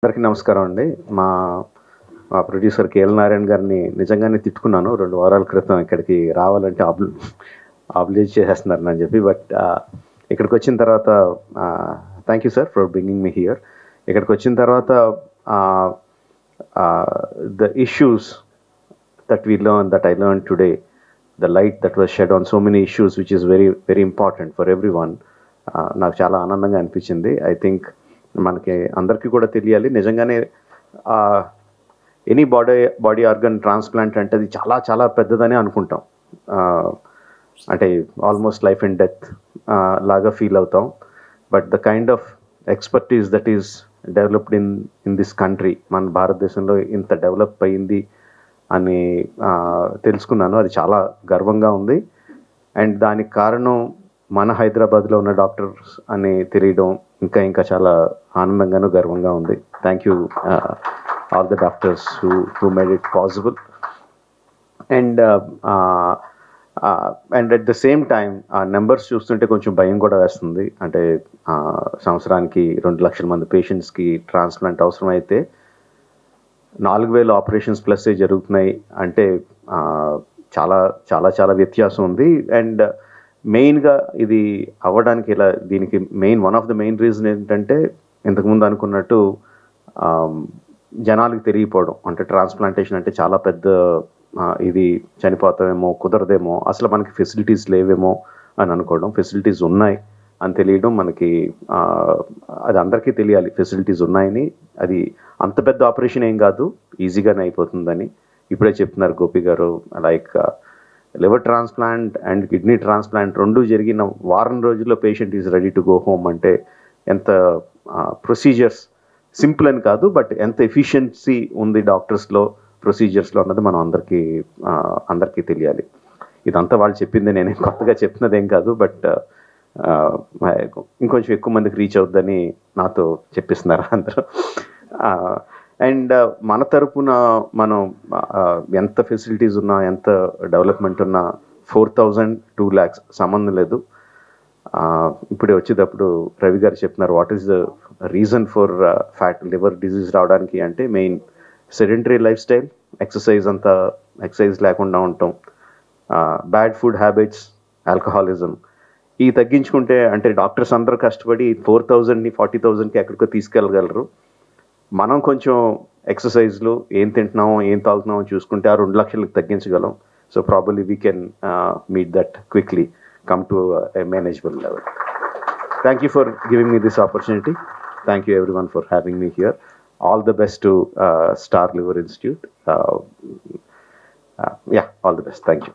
అందరికీ నమస్కారం అండి. మా మా ప్రొడ్యూసర్ కేఎల్ నారాయణ గారిని నిజంగానే తిట్టుకున్నాను 2 వారాల క్రితం. ఇక్కడికి రావాలంటే ఆబ్లిజ్ చేసేస్తున్నారని చెప్పి. బట్ ఇక్కడికి వచ్చిన తర్వాత thank you sir for bringing me here. ఇక్కడికి వచ్చిన తర్వాత the issues that we learn, that I learn today, the light that was shed on so many issues which is very very important for everyone, నాకు చాలా ఆనందంగా అనిపించింది. I think మనకి అందరికీ కూడా తెలియాలి, నిజంగానే ఎనీ బాడీ ఆర్గన్ ట్రాన్స్ప్లాంట్ అంటే అది చాలా చాలా పెద్దదని అనుకుంటాం. అంటే ఆల్మోస్ట్ లైఫ్ అండ్ డెత్ లాగా ఫీల్ అవుతాం. But the kind of expertise that is developed in this country, మన భారతదేశంలో ఇంత డెవలప్ అయ్యింది అని తెలుసుకున్నాను. అది చాలా గర్వంగా ఉంది. అండ్ దానికి కారణం మన హైదరాబాద్లో ఉన్న డాక్టర్స్ అని తెలియడం ఇంకా ఇంకా చాలా ఆనందంగాను గర్వంగా ఉంది. Thank you all the doctors who made it possible. And at the same time ఆ నెంబర్స్ చూస్తుంటే కొంచెం భయం కూడా వేస్తుంది. అంటే సంవత్సరానికి 2 లక్షల మంది పేషెంట్స్కి ట్రాన్స్ప్లాంట్ అవసరం అయితే 4,000 ఆపరేషన్స్ ప్లస్ జరుగుతున్నాయి అంటే చాలా చాలా చాలా వ్యత్యాసం ఉంది. అండ్ మెయిన్గా ఇది అవ్వడానికి దీనికి one of the main reason ఏంటంటే, ఇంతకుముందు అనుకున్నట్టు జనాలకు తెలియకపోవడం. అంటే ట్రాన్స్ప్లాంటేషన్ అంటే చాలా పెద్ద ఇది, చనిపోతామేమో, కుదరదేమో, అసలు మనకి ఫెసిలిటీస్ లేవేమో అని అనుకోవడం. ఫెసిలిటీస్ ఉన్నాయి అని తెలియడం మనకి, అది అందరికీ తెలియాలి ఫెసిలిటీస్ ఉన్నాయని. అది అంత పెద్ద ఆపరేషన్ ఏం కాదు, ఈజీగానే అయిపోతుందని ఇప్పుడే చెప్తున్నారు గోపి గారు. Like liver transplant and kidney transplant 2 జరిగిన వారం రోజుల్లో patient is ready to go home. అంటే ఎంత ప్రొసీజర్స్ సింపుల్ అని కాదు, బట్ ఎంత ఎఫిషియన్సీ ఉంది డాక్టర్స్లో, ప్రొసీజర్స్లో అన్నది మనం అందరికీ తెలియాలి. ఇదంతా వాళ్ళు చెప్పింది, నేనేం కొత్తగా చెప్తున్నదేం కాదు. బట్ ఇంకొంచెం ఎక్కువ మందికి రీచ్ అవుద్దని నాతో చెప్పిస్తున్నారు అందరూ. అండ్ మన తరపున మనం ఎంత ఫెసిలిటీస్ ఉన్నా, ఎంత డెవలప్మెంట్ ఉన్నా 4,000 2 lakhs సంబంధం లేదు. ఇప్పుడే వచ్చేటప్పుడు రవి గారు చెప్తున్నారు what is the reason for liver disease రావడానికి అంటే main sedentary life style, exercise లేకుండా ఉండటం, బ్యాడ్ ఫుడ్ హ్యాబిట్స్, ఆల్కహాలిజం. ఇవి తగ్గించుకుంటే, అంటే డాక్టర్స్ అందరూ కష్టపడి 4,000ని 40,000కి ఎక్కడికో తీసుకెళ్ళగలరు. మనం కొంచెం ఎక్సర్సైజ్లు, ఏం తింటున్నామో ఏం తాగుతున్నామో చూసుకుంటే ఆ 2 లక్షలకు తగ్గించగలం. So probably we can meet that quickly, come to a manageable level. Thank you for giving me this opportunity. Thank you everyone for having me here. All the best to Star Liver Institute. Yeah, all the best. Thank you.